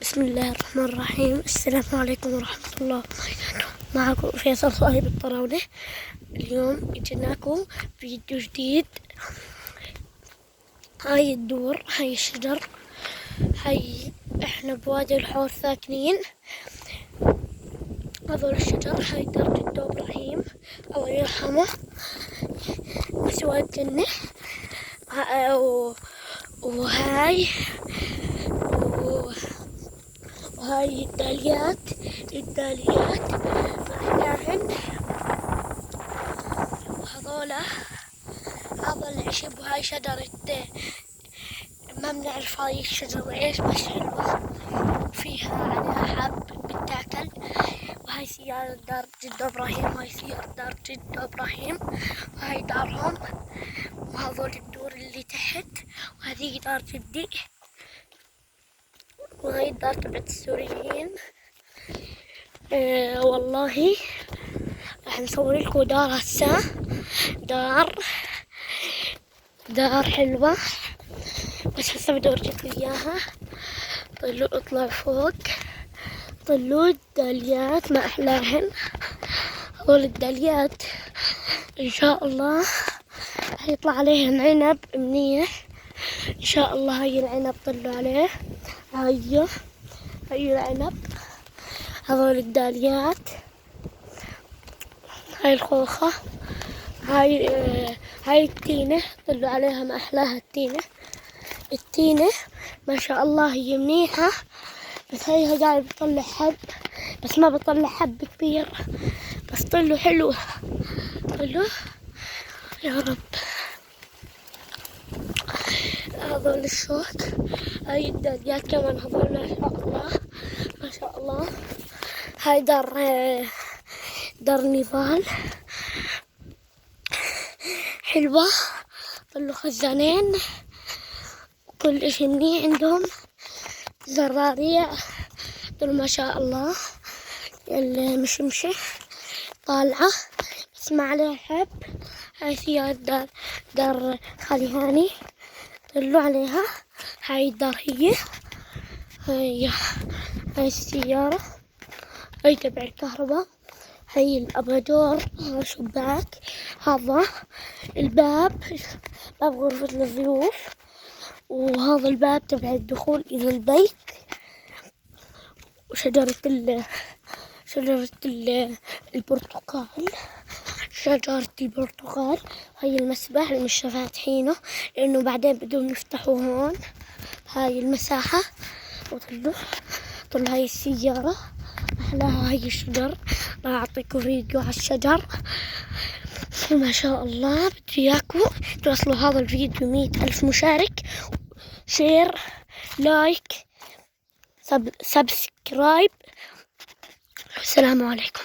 بسم الله الرحمن الرحيم. السلام عليكم ورحمة الله وبركاته. معكم فيصل صاحب الطراولة. اليوم جيناكم فيديو جديد. هاي الدور، هاي الشجر، هاي احنا بوادي الحور ساكنين. هذول الشجر، هاي دار جدو ابراهيم الله يرحمه مسوى الجنة. وهاي الداليات معناهن. وهذولا هذا العشب، وهاي شجرة ما بنعرف هاي الشجرة ايش، بس حلوة وفيها عليها حب بتاكل. وهاي سيارة دار جدو ابراهيم، وهاي سيارة دار جدو ابراهيم، وهاي دارهم. وهذول الدور اللي تحت، وهذه دار جدي، وهاي الدار تبعت السوريين. والله راح نصور لكم دار هسه. دار حلوة، بس هسه بدي اورجيكم اياها. طلعوا اطلع فوق، طلعوا الداليات ما احلاهن. هذول الداليات ان شاء الله راح يطلع عليهن عنب منيح ان شاء الله. هاي العنب طلعوا عليه، هاي العنب. هذول الداليات، هاي الخوخة، هاي التينة طلعوا عليها ما أحلاها. التينة ما شاء الله هي منيحة، بس هاي قاعد بتطلع حب، بس ما بتطلع حب كبير، بس طلعوا حلو. طلعوا يا رب. هذول الشوك، هاي الداليات كمان، هذول ما شاء الله ما شاء الله. هاي دار نضال حلوة، طلعوا خزانين، كل اشي منيح عندهم. زراريع طلعوا ما شاء الله. المشمشة طالعة بس ما عليها حب. هاي سيارة دار خالي هاني طلعوا عليها. هاي الدار هاي السيارة، هاي تبع الكهرباء. هاي الأباجور، شباك، هذا الباب، باب غرفة الضيوف. وهذا الباب تبع الدخول إلى البيت. وشجرة البرتقال، هاي المسبح اللي مش فاتحينه لأنه بعدين بدهم يفتحوه هون. هاي المساحة. طلع هاي السيارة أحلاها. هاي الشجر، راح أعطيكم فيديو على الشجر ما شاء الله. بدي إياكم توصلوا هذا الفيديو 100,000 مشارك، شير، لايك، سبسكرايب. السلام عليكم.